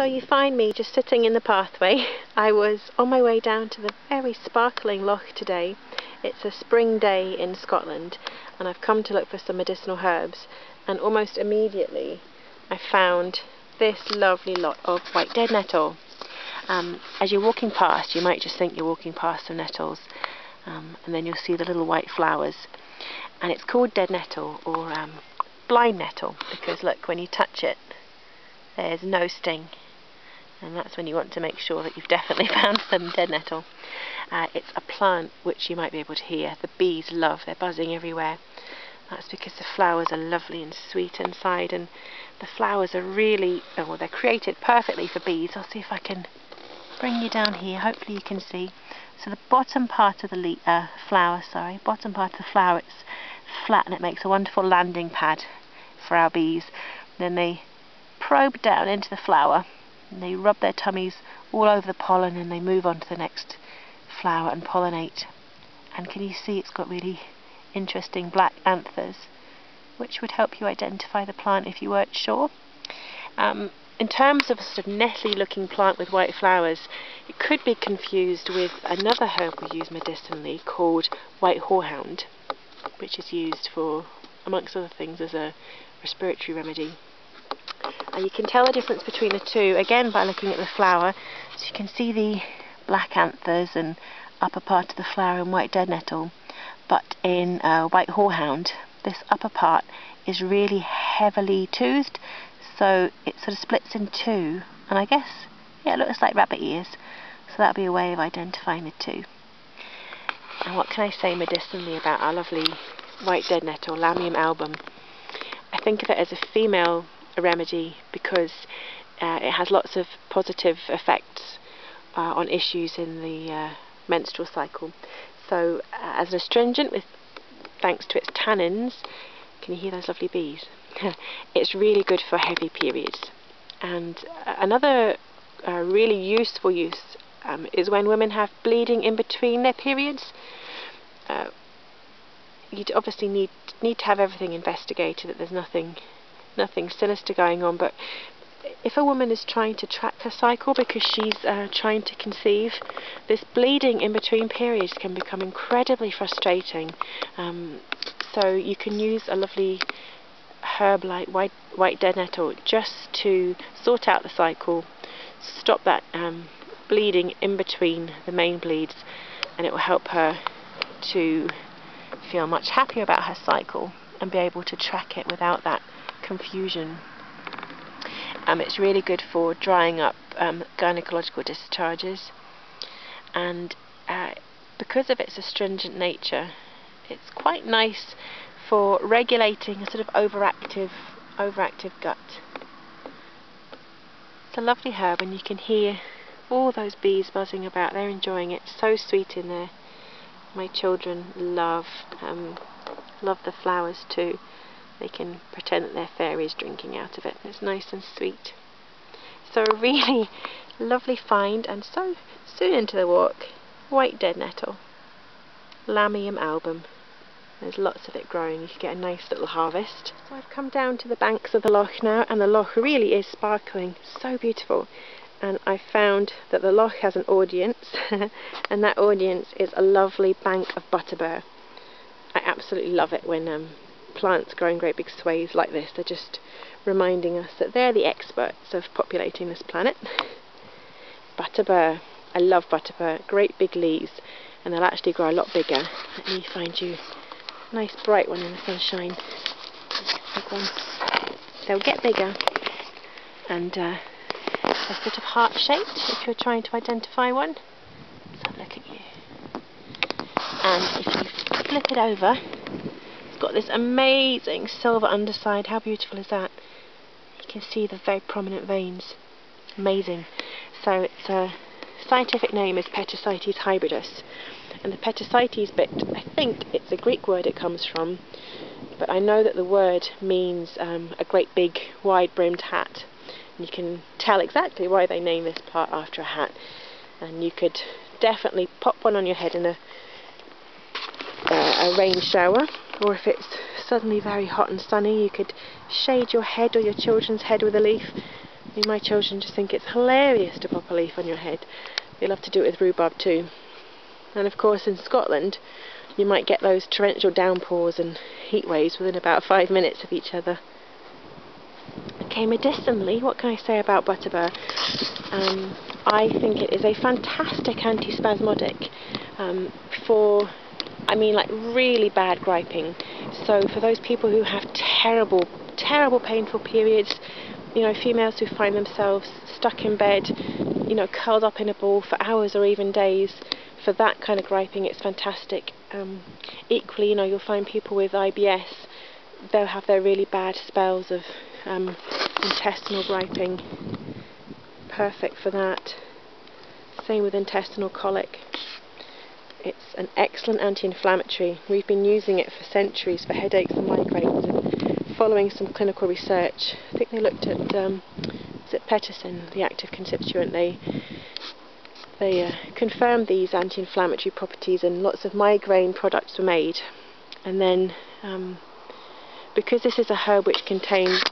So you find me just sitting in the pathway. I was on my way down to the very sparkling loch today. It's a spring day in Scotland and I've come to look for some medicinal herbs, and almost immediately I found this lovely lot of white dead nettle. As you're walking past, you might just think you're walking past some nettles, and then you'll see the little white flowers, and it's called dead nettle or blind nettle because look, when you touch it there's no sting, and that's when you want to make sure that you've definitely found some dead nettle. It's a plant which you might be able to hear the bees love. They're buzzing everywhere. That's because the flowers are lovely and sweet inside, and the flowers are really, well, they're created perfectly for bees. I'll see if I can bring you down here. Hopefully you can see. So the bottom part of the bottom part of the flower, it's flat and it makes a wonderful landing pad for our bees. Then they probe down into the flower and they rub their tummies all over the pollen and they move on to the next flower and pollinate. And can you see it's got really interesting black anthers, which would help you identify the plant if you weren't sure. In terms of a sort of netty looking plant with white flowers, it could be confused with another herb we use medicinally called white horehound, which is used for, amongst other things, as a respiratory remedy. You can tell the difference between the two again by looking at the flower. So you can see the black anthers and upper part of the flower in white dead nettle, but in white horehound this upper part is really heavily toothed, so it sort of splits in two, and I guess, yeah, it looks like rabbit ears, so that'll be a way of identifying the two. And what can I say medicinally about our lovely white dead nettle, Lamium album? I think of it as a female remedy because it has lots of positive effects on issues in the menstrual cycle. So as an astringent, thanks to its tannins, can you hear those lovely bees? It's really good for heavy periods. And another really useful use is when women have bleeding in between their periods. You'd obviously need to have everything investigated, that there's nothing sinister going on, but if a woman is trying to track her cycle because she's trying to conceive, this bleeding in between periods can become incredibly frustrating. So you can use a lovely herb like white dead nettle just to sort out the cycle, stop that bleeding in between the main bleeds, and it will help her to feel much happier about her cycle and be able to track it without that confusion. It's really good for drying up gynecological discharges, and because of its astringent nature, it's quite nice for regulating a sort of overactive gut. It's a lovely herb, and you can hear all those bees buzzing about. They're enjoying it. It's so sweet in there. My children love the flowers too. They can pretend that they're fairies drinking out of it. It's nice and sweet. So a really lovely find, and so soon into the walk, white dead nettle, Lamium album. There's lots of it growing. You can get a nice little harvest. So I've come down to the banks of the loch now, and the loch really is sparkling, so beautiful. And I found that the loch has an audience, and that audience is a lovely bank of butterbur. I absolutely love it when plants grow in great big swathes like this. They're just reminding us that they're the experts of populating this planet. Butterbur. I love butterbur. Great big leaves, and they'll actually grow a lot bigger. Let me find you a nice bright one in the sunshine. Big one. They'll get bigger, and they're sort of heart-shaped if you're trying to identify one. Let's have a look at you. And if you flip it over, got this amazing silver underside. How beautiful is that? You can see the very prominent veins. Amazing. So its scientific name is Petasites hybridus, and the Petasites bit, I think it's a Greek word it comes from, but I know that the word means a great big wide-brimmed hat, and you can tell exactly why they name this part after a hat. And you could definitely pop one on your head in a rain shower, or if it's suddenly very hot and sunny, you could shade your head or your children's head with a leaf. My children just think it's hilarious to pop a leaf on your head. They love to do it with rhubarb too. And of course in Scotland you might get those torrential downpours and heat waves within about 5 minutes of each other. Okay, medicinally, what can I say about butterbur? I think it is a fantastic antispasmodic for, like really bad griping. So for those people who have terrible painful periods, females who find themselves stuck in bed, curled up in a ball for hours or even days, for that kind of griping it's fantastic. Equally, you'll find people with IBS, they'll have their really bad spells of intestinal griping. Perfect for that. Same with intestinal colic. It's an excellent anti-inflammatory. We've been using it for centuries for headaches and migraines, and following some clinical research, I think they looked at Petasin, the active constituent. They confirmed these anti-inflammatory properties, and lots of migraine products were made. And then because this is a herb which contains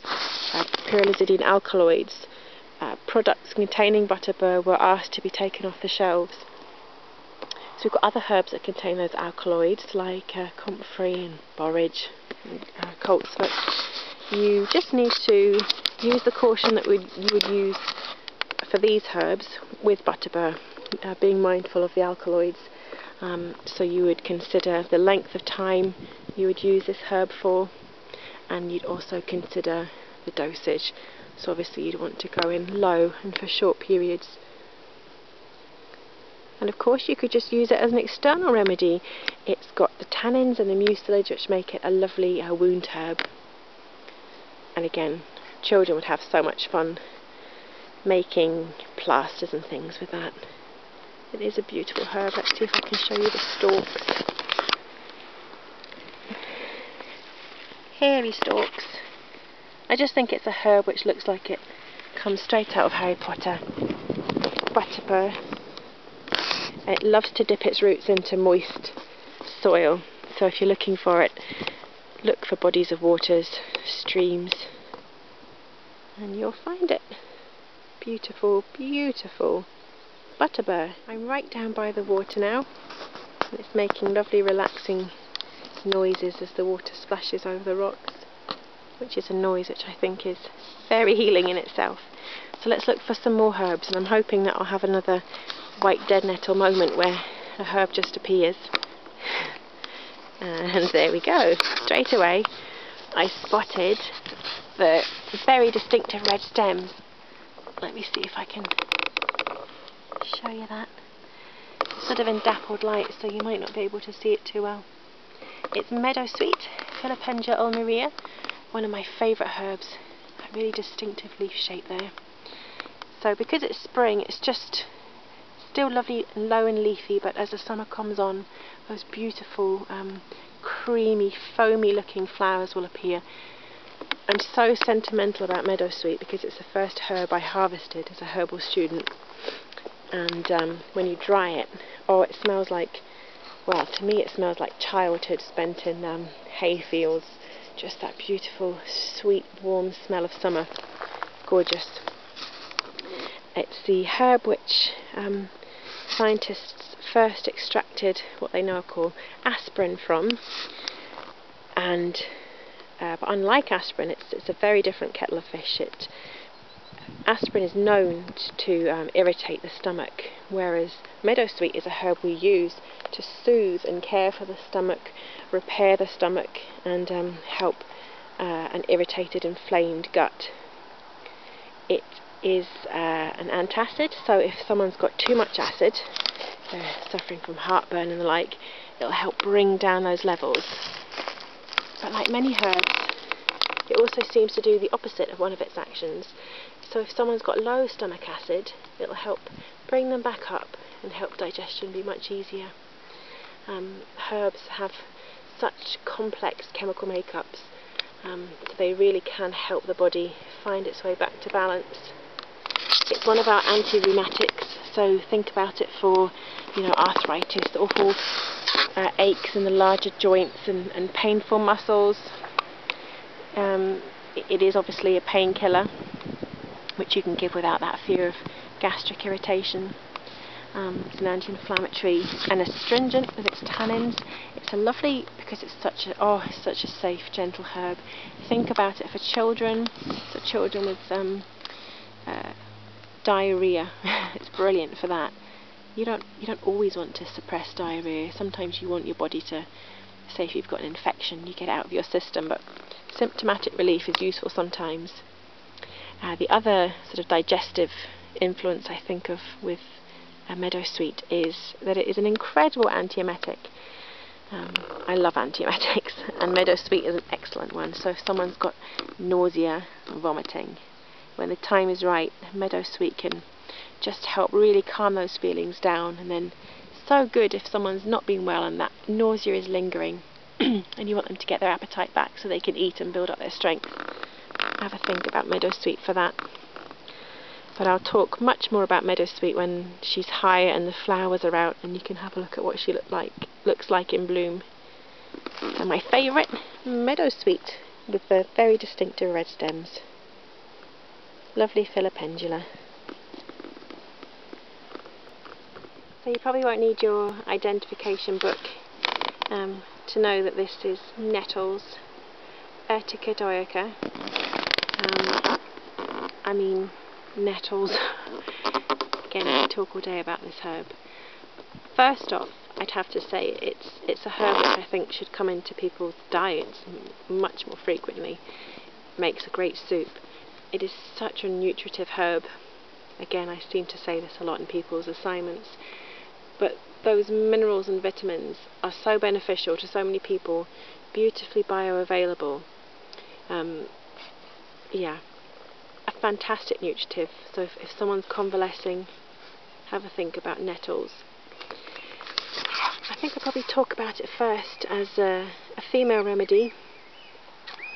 pyrrolizidine alkaloids, products containing butterbur were asked to be taken off the shelves. So we've got other herbs that contain those alkaloids, like comfrey and borage and coltsfoot. You just need to use the caution that you would use for these herbs with butterbur, being mindful of the alkaloids. So you would consider the length of time you would use this herb for, and you'd also consider the dosage. So obviously you'd want to go in low and for short periods. And of course you could just use it as an external remedy. It's got the tannins and the mucilage which make it a lovely wound herb. And again, children would have so much fun making plasters and things with that. It is a beautiful herb. Let's see if I can show you the stalks. Hairy stalks. I just think it's a herb which looks like it comes straight out of Harry Potter. Butterbur. It loves to dip its roots into moist soil, so if you're looking for it, look for bodies of waters, streams, and you'll find it. Beautiful, beautiful butterbur. I'm right down by the water now, and it's making lovely relaxing noises as the water splashes over the rocks, which is a noise which I think is very healing in itself. So let's look for some more herbs, and I'm hoping that I'll have another white dead nettle moment where a herb just appears. And there we go. Straight away I spotted the very distinctive red stems. Let me see if I can show you that. It's sort of in dappled light, so you might not be able to see it too well. It's meadowsweet, Philopendra ulnaria, one of my favourite herbs. A really distinctive leaf shape there. So because it's spring, it's just still lovely and low and leafy, but as the summer comes on, those beautiful creamy, foamy looking flowers will appear. I'm so sentimental about meadowsweet because it's the first herb I harvested as a herbal student, and when you dry it, oh, it smells like, well, to me it smells like childhood spent in hay fields. Just that beautiful, sweet, warm smell of summer. Gorgeous. It's the herb which scientists first extracted what they now call aspirin from, and but unlike aspirin, it's a very different kettle of fish. Aspirin is known to irritate the stomach, whereas meadowsweet is a herb we use to soothe and care for the stomach, repair the stomach, and help an irritated, inflamed gut. It is an antacid, so if someone's got too much acid, they're suffering from heartburn and the like, it'll help bring down those levels. But like many herbs, it also seems to do the opposite of one of its actions. So if someone's got low stomach acid, it'll help bring them back up and help digestion be much easier. Herbs have such complex chemical makeups, so they really can help the body find its way back to balance. It's one of our anti-rheumatics, so think about it for, arthritis, awful aches in the larger joints and painful muscles. It is obviously a painkiller, which you can give without that fear of gastric irritation. It's an anti-inflammatory and astringent with its tannins. It's a lovely, because it's such a safe, gentle herb. Think about it for children, so children with diarrhea. It's brilliant for that. You don't always want to suppress diarrhea. Sometimes you want your body to, say if you've got an infection, you get it out of your system, but symptomatic relief is useful sometimes. The other sort of digestive influence I think of with meadowsweet is that it is an incredible antiemitic. I love antiemetics, and meadowsweet is an excellent one. So if someone's got nausea, vomiting, when the time is right, meadowsweet can just help really calm those feelings down. And then so good if someone's not been well and that nausea is lingering and you want them to get their appetite back so they can eat and build up their strength. Have a think about meadowsweet for that. But I'll talk much more about meadowsweet when she's higher and the flowers are out, and you can have a look at what she looks like in bloom. And my favourite, meadowsweet, with the very distinctive red stems. Lovely filipendula. So you probably won't need your identification book to know that this is nettles, Urtica dioica. I mean nettles. Again, I could talk all day about this herb. First off, I'd have to say it's a herb which I think should come into people's diets much more frequently. It makes a great soup. It is such a nutritive herb. Again, I seem to say this a lot in people's assignments, but those minerals and vitamins are so beneficial to so many people, beautifully bioavailable. Yeah, a fantastic nutritive. So if someone's convalescing, have a think about nettles. I think I'll probably talk about it first as a female remedy.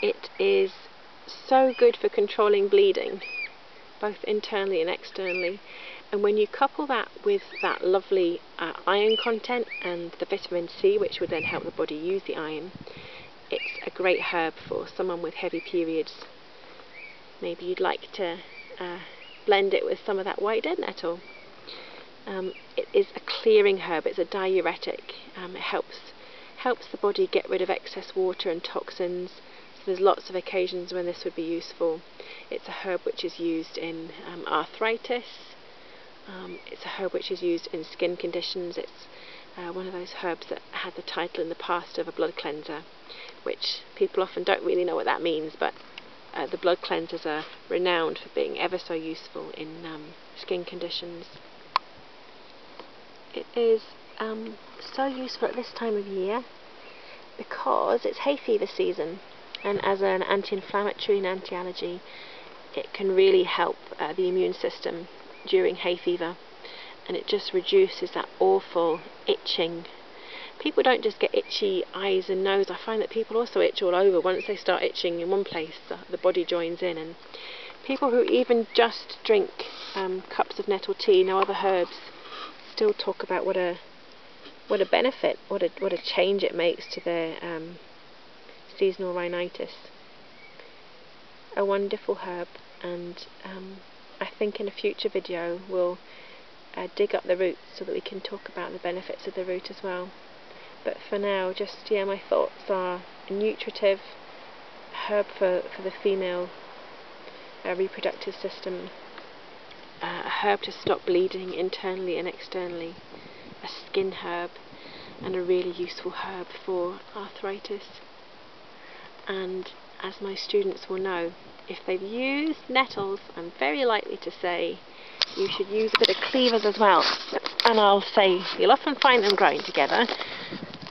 It is so good for controlling bleeding, both internally and externally. And when you couple that with that lovely iron content and the vitamin C, which would then help the body use the iron, it's a great herb for someone with heavy periods. Maybe you'd like to blend it with some of that white dead nettle. It is a clearing herb. It's a diuretic. It helps the body get rid of excess water and toxins. So there's lots of occasions when this would be useful. It's a herb which is used in arthritis. It's a herb which is used in skin conditions. It's one of those herbs that had the title in the past of a blood cleanser, which people often don't really know what that means, but the blood cleansers are renowned for being ever so useful in skin conditions. It is so useful at this time of year because it's hay fever season, and as an anti-inflammatory and anti-allergy, it can really help the immune system during hay fever, and it just reduces that awful itching. People don't just get itchy eyes and nose. I find that people also itch all over. Once they start itching in one place, the body joins in. And people who even just drink cups of nettle tea, no other herbs, still talk about what a benefit, what a change it makes to their seasonal rhinitis. A wonderful herb, and I think in a future video we'll dig up the roots so that we can talk about the benefits of the root as well. But for now, just my thoughts are a nutritive herb for the female reproductive system, a herb to stop bleeding internally and externally, a skin herb, and a really useful herb for arthritis. And as my students will know, if they've used nettles, I'm very likely to say you should use a bit of cleavers as well. And I'll say you'll often find them growing together.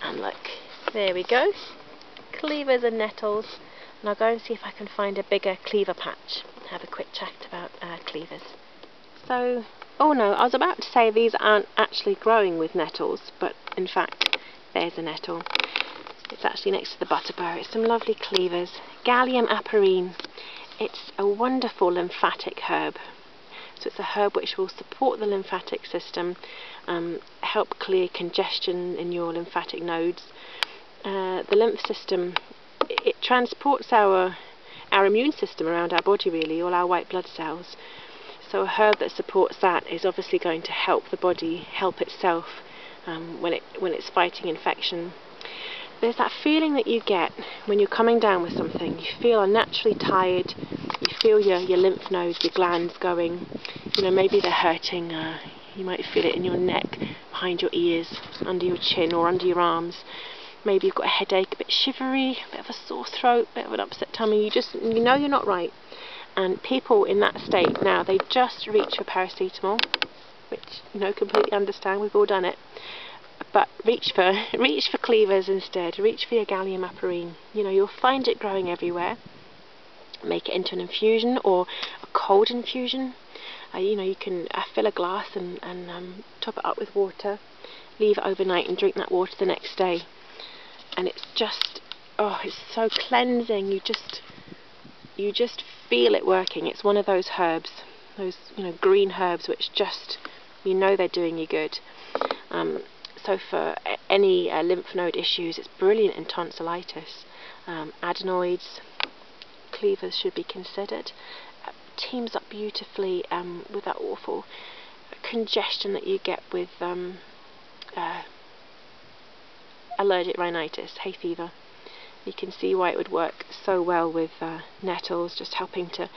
And look, there we go, cleavers and nettles. And I'll go and see if I can find a bigger cleaver patch and have a quick chat about cleavers. So, oh no, I was about to say these aren't actually growing with nettles, but in fact there's a nettle. It's actually next to the butterbur. It's some lovely cleavers. Galium aperine. It's a wonderful lymphatic herb. So it's a herb which will support the lymphatic system, help clear congestion in your lymphatic nodes. The lymph system, it transports our immune system around our body really, all our white blood cells. So a herb that supports that is obviously going to help the body help itself when it's fighting infection. There's that feeling that you get when you're coming down with something. You feel unnaturally tired, you feel your lymph nodes, your glands going, you know, maybe they're hurting, you might feel it in your neck, behind your ears, under your chin or under your arms. Maybe you've got a headache, a bit shivery, a bit of a sore throat, a bit of an upset tummy, you know you're not right. And people in that state now, they just reach for paracetamol, which, you know, completely understand, we've all done it. But reach for cleavers instead. Reach for your Gallium Aperine. You know, you'll find it growing everywhere. Make it into an infusion or a cold infusion. You know, you can fill a glass and top it up with water, leave it overnight and drink that water the next day. And it's just, oh, it's so cleansing. You just feel it working. It's one of those herbs, those, you know, green herbs which just, you know, they're doing you good. So for any lymph node issues, it's brilliant in tonsillitis. Adenoids, cleavers should be considered. Teams up beautifully with that awful congestion that you get with allergic rhinitis, hay fever. You can see why it would work so well with nettles, just helping to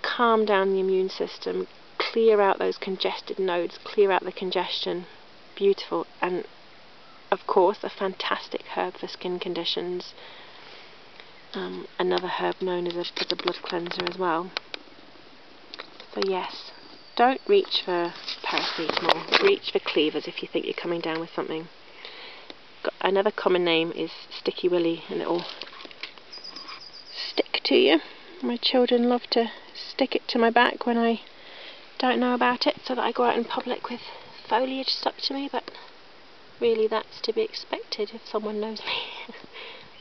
calm down the immune system, clear out those congested nodes, clear out the congestion. Beautiful. And of course a fantastic herb for skin conditions. Another herb known as a blood cleanser as well. So yes, don't reach for paracetamol, reach for cleavers if you think you're coming down with something. Another common name is sticky willy, and it'll stick to you. My children love to stick it to my back when I don't know about it, so that I go out in public with foliage stuck to me, but really that's to be expected if someone knows me.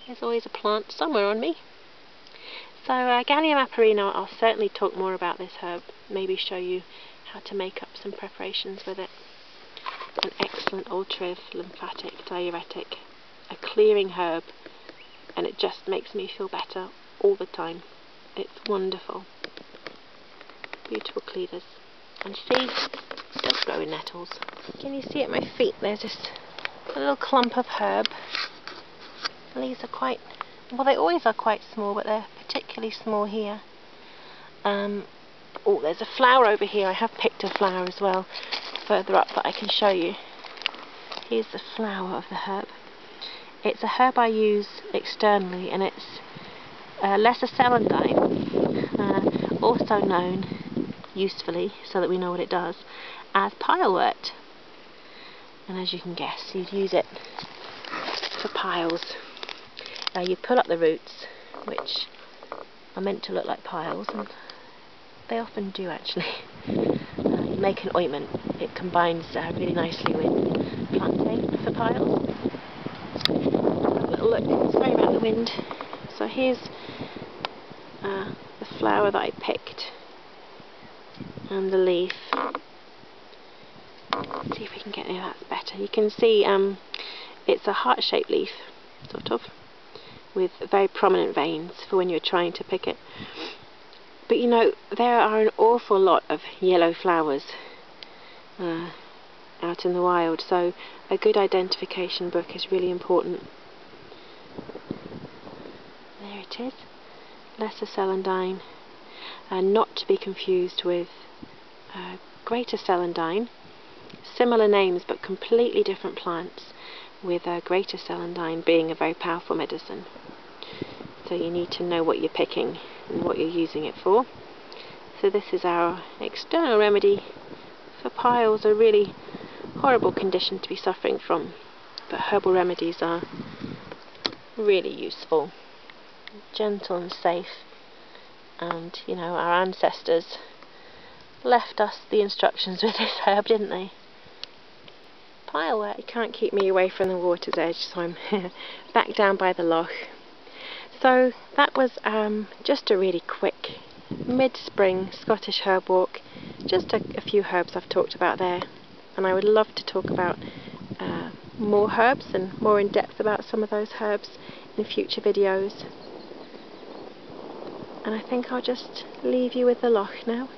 There's always a plant somewhere on me. So Gallium Aperine, I'll certainly talk more about this herb, maybe show you how to make up some preparations with it. An excellent ultra lymphatic diuretic, a clearing herb, and it just makes me feel better all the time. It's wonderful. Beautiful cleavers. And see, still growing nettles. Can you see at my feet there's this little clump of herb. And these are quite, well, they always are quite small, but they're particularly small here. Oh, there's a flower over here. I have picked a flower as well further up that I can show you. Here's the flower of the herb. It's a herb I use externally, and it's Lesser Celandine, also known usefully, so that we know what it does, as pilewort. And as you can guess, you'd use it for piles. You pull up the roots, which are meant to look like piles, and they often do actually. You make an ointment. It combines really nicely with plantain for piles. Have a little look. Sorry about the wind. So here's the flower that I picked, and the leaf. Let's see if we can get any of that better. You can see it's a heart-shaped leaf, sort of, with very prominent veins for when you're trying to pick it. But you know, there are an awful lot of yellow flowers out in the wild, so a good identification book is really important. There it is, Lesser Celandine, not to be confused with Greater Celandine. Similar names but completely different plants, with Greater Celandine being a very powerful medicine. So you need to know what you're picking and what you're using it for. So this is our external remedy for piles, a really horrible condition to be suffering from. But herbal remedies are really useful, gentle and safe. And you know, our ancestors left us the instructions with this herb, didn't they? Pilewort. You can't keep me away from the water's edge, so I'm back down by the loch. So that was just a really quick mid-spring Scottish herb walk. Just a few herbs I've talked about there, and I would love to talk about more herbs and more in depth about some of those herbs in future videos. And I think I'll just leave you with the loch now.